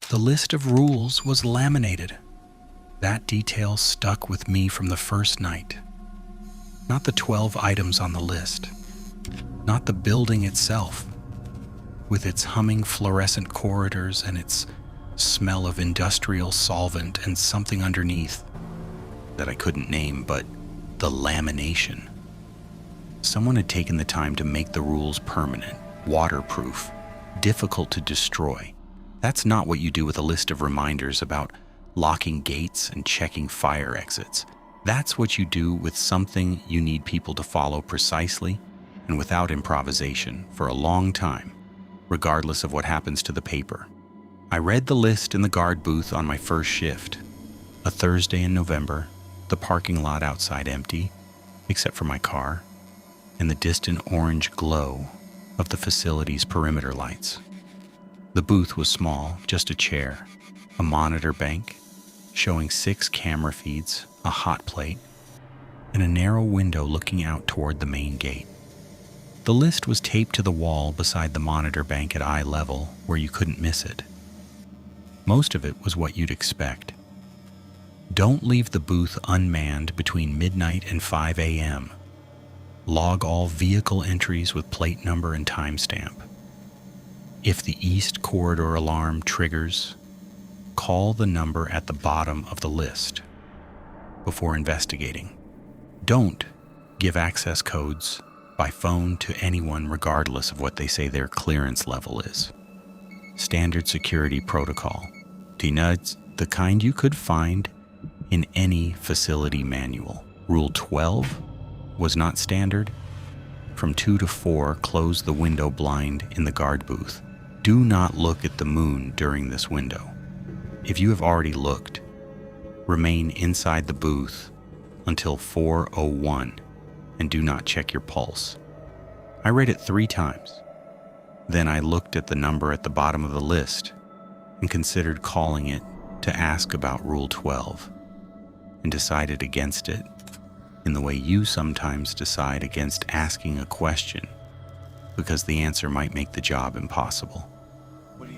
The list of rules was laminated. That detail stuck with me from the first night. Not the 12 items on the list, not the building itself, with its humming fluorescent corridors and its smell of industrial solvent and something underneath that I couldn't name, but the lamination. Someone had taken the time to make the rules permanent, waterproof, difficult to destroy. That's not what you do with a list of reminders about locking gates and checking fire exits. That's what you do with something you need people to follow precisely and without improvisation for a long time, regardless of what happens to the paper. I read the list in the guard booth on my first shift. A Thursday in November, the parking lot outside empty, except for my car, and the distant orange glow of the facility's perimeter lights. The booth was small, just a chair, a monitor bank, showing 6 camera feeds, a hot plate, and a narrow window looking out toward the main gate. The list was taped to the wall beside the monitor bank at eye level, where you couldn't miss it. Most of it was what you'd expect. Don't leave the booth unmanned between midnight and 5 a.m. Log all vehicle entries with plate number and timestamp. If the East Corridor alarm triggers, call the number at the bottom of the list before investigating. Don't give access codes by phone to anyone regardless of what they say their clearance level is. Standard security protocol. The kind you could find in any facility manual. Rule 12 was not standard. From 2 to 4, close the window blind in the guard booth. Do not look at the moon during this window. If you have already looked, remain inside the booth until 4:01 and do not check your pulse. I read it 3 times. Then I looked at the number at the bottom of the list and considered calling it to ask about Rule 12 and decided against it in the way you sometimes decide against asking a question because the answer might make the job impossible.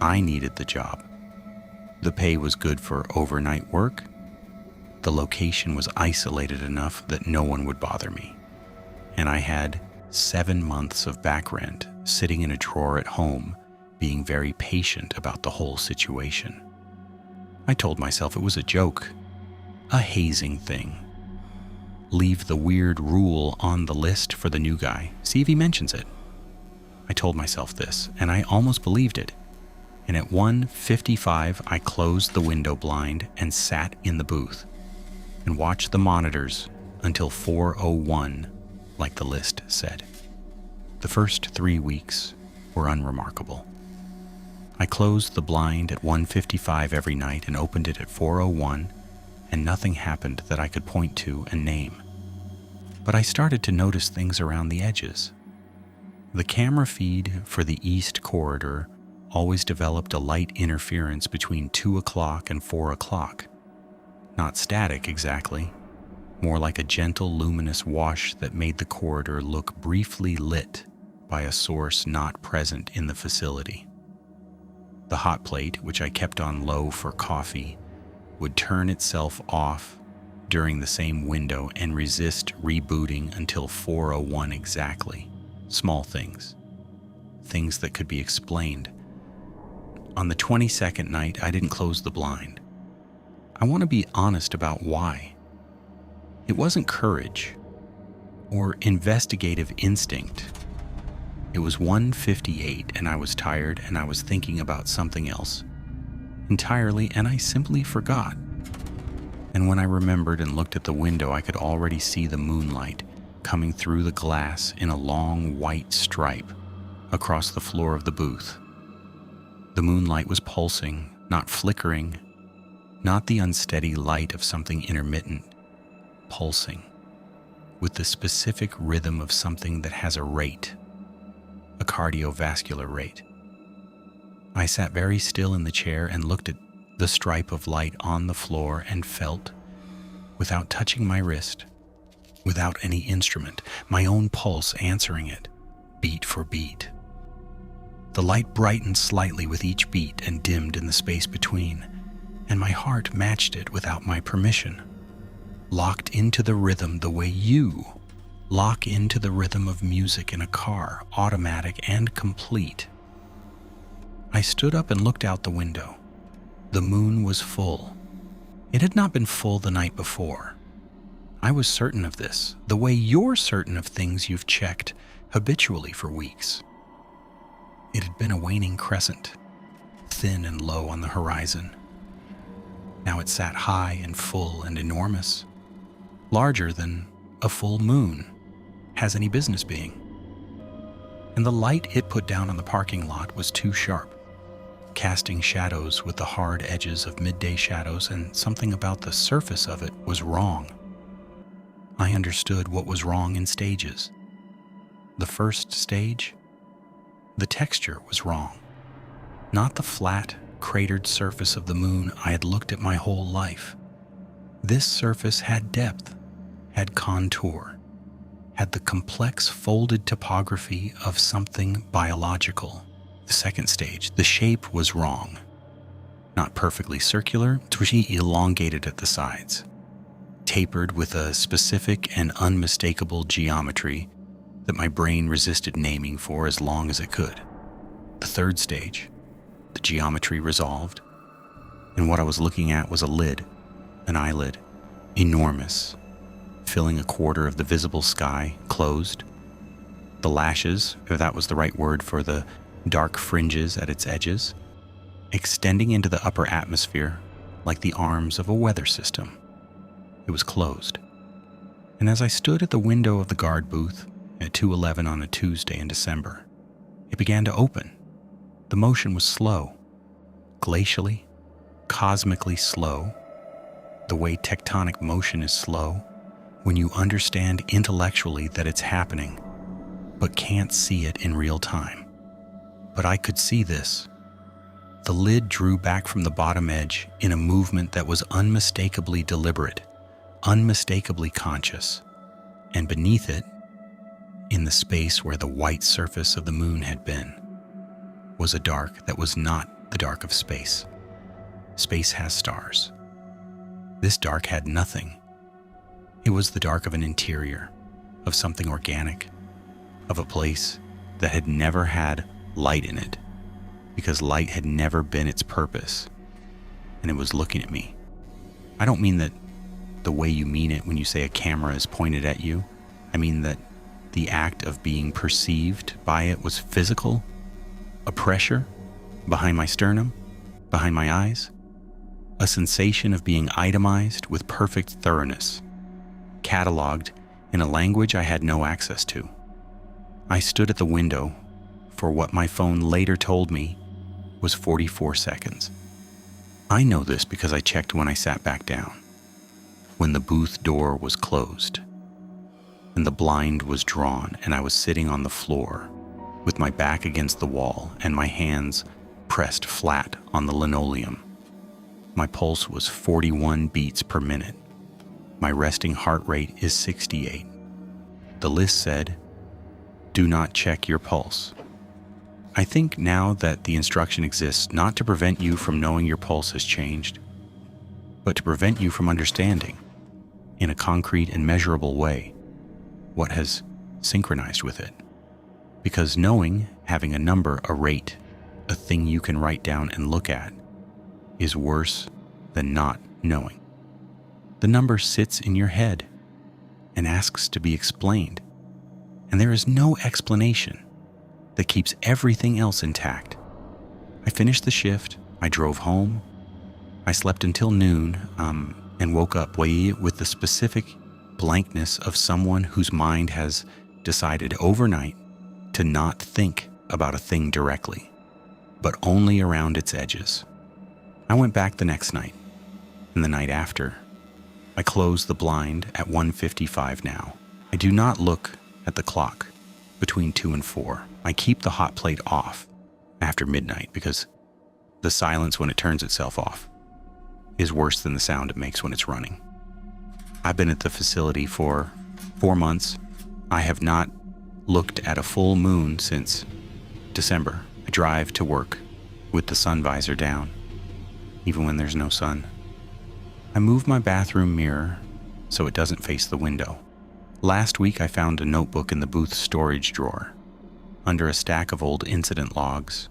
I needed the job. The pay was good for overnight work. The location was isolated enough that no one would bother me. And I had 7 months of back rent sitting in a drawer at home, being very patient about the whole situation. I told myself it was a joke, a hazing thing. Leave the weird rule on the list for the new guy. See if he mentions it. I told myself this, and I almost believed it. And at 1:55, I closed the window blind and sat in the booth and watched the monitors until 4:01, like the list said. The first 3 weeks were unremarkable. I closed the blind at 1:55 every night and opened it at 4:01, and nothing happened that I could point to and name. But I started to notice things around the edges. The camera feed for the East Corridor always developed a light interference between 2 o'clock and 4 o'clock. Not static exactly, more like a gentle luminous wash that made the corridor look briefly lit by a source not present in the facility. The hot plate, which I kept on low for coffee, would turn itself off during the same window and resist rebooting until 4:01 exactly. Small things. Things that could be explained. On the 22nd night, I didn't close the blind. I want to be honest about why. It wasn't courage or investigative instinct. It was 1:58 and I was tired and I was thinking about something else entirely, and I simply forgot. And when I remembered and looked at the window, I could already see the moonlight coming through the glass in a long white stripe across the floor of the booth. The moonlight was pulsing, not flickering, not the unsteady light of something intermittent, pulsing, with the specific rhythm of something that has a rate, a cardiovascular rate. I sat very still in the chair and looked at the stripe of light on the floor and felt, without touching my wrist, without any instrument, my own pulse answering it, beat for beat. The light brightened slightly with each beat and dimmed in the space between, and my heart matched it without my permission. Locked into the rhythm the way you lock into the rhythm of music in a car, automatic and complete. I stood up and looked out the window. The moon was full. It had not been full the night before. I was certain of this, the way you're certain of things you've checked habitually for weeks. It had been a waning crescent, thin and low on the horizon. Now it sat high and full and enormous, larger than a full moon has any business being. And the light it put down on the parking lot was too sharp, casting shadows with the hard edges of midday shadows, and something about the surface of it was wrong. I understood what was wrong in stages. The first stage, the texture was wrong. Not the flat, cratered surface of the moon I had looked at my whole life. This surface had depth, had contour, had the complex folded topography of something biological. The second stage, the shape was wrong. Not perfectly circular, pretty elongated at the sides, tapered with a specific and unmistakable geometry that my brain resisted naming for as long as it could. The third stage, the geometry resolved, and what I was looking at was a lid, an eyelid, enormous, filling a quarter of the visible sky, closed. The lashes, if that was the right word for the dark fringes at its edges, extending into the upper atmosphere like the arms of a weather system. It was closed. And as I stood at the window of the guard booth at 2:11 on a Tuesday in December, it began to open. The motion was slow, glacially, cosmically slow, the way tectonic motion is slow when you understand intellectually that it's happening, but can't see it in real time. But I could see this. The lid drew back from the bottom edge in a movement that was unmistakably deliberate, unmistakably conscious, and beneath it, in the space where the white surface of the moon had been, was a dark that was not the dark of space. Space has stars. This dark had nothing. It was the dark of an interior, of something organic, of a place that had never had light in it, because light had never been its purpose, and it was looking at me. I don't mean that the way you mean it when you say a camera is pointed at you. I mean that the act of being perceived by it was physical, a pressure behind my sternum, behind my eyes, a sensation of being itemized with perfect thoroughness, cataloged in a language I had no access to. I stood at the window for what my phone later told me was 44 seconds. I know this because I checked when I sat back down, when the booth door was closed, and the blind was drawn, and I was sitting on the floor with my back against the wall and my hands pressed flat on the linoleum. My pulse was 41 beats per minute. My resting heart rate is 68. The list said, "Do not check your pulse." I think now that the instruction exists not to prevent you from knowing your pulse has changed, but to prevent you from understanding, in a concrete and measurable way, what has synchronized with it. Because knowing, having a number, a rate, a thing you can write down and look at, is worse than not knowing. The number sits in your head and asks to be explained, and there is no explanation that keeps everything else intact. I finished the shift, I drove home, I slept until noon, and woke up with the specific blankness of someone whose mind has decided overnight to not think about a thing directly, but only around its edges. I went back the next night, and the night after. I closed the blind at 1:55 now. I do not look at the clock between 2 and 4. I keep the hot plate off after midnight because the silence when it turns itself off is worse than the sound it makes when it's running. I've been at the facility for 4 months. I have not looked at a full moon since December, I drive to work with the sun visor down, even when there's no sun. I move my bathroom mirror so it doesn't face the window. Last week I found a notebook in the booth storage drawer, under a stack of old incident logs.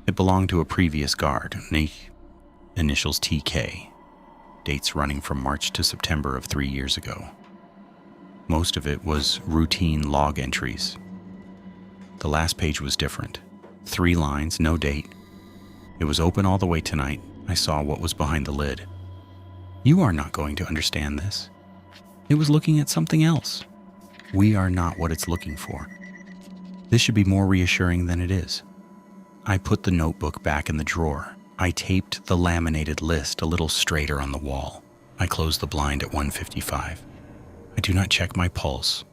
It belonged to a previous guard, initials TK, dates running from March to September of 3 years ago. Most of it was routine log entries. The last page was different. 3 lines, no date. It was open all the way tonight. I saw what was behind the lid. You are not going to understand this. It was looking at something else. We are not what it's looking for. This should be more reassuring than it is. I put the notebook back in the drawer. I taped the laminated list a little straighter on the wall. I closed the blind at 1:55. I do not check my pulse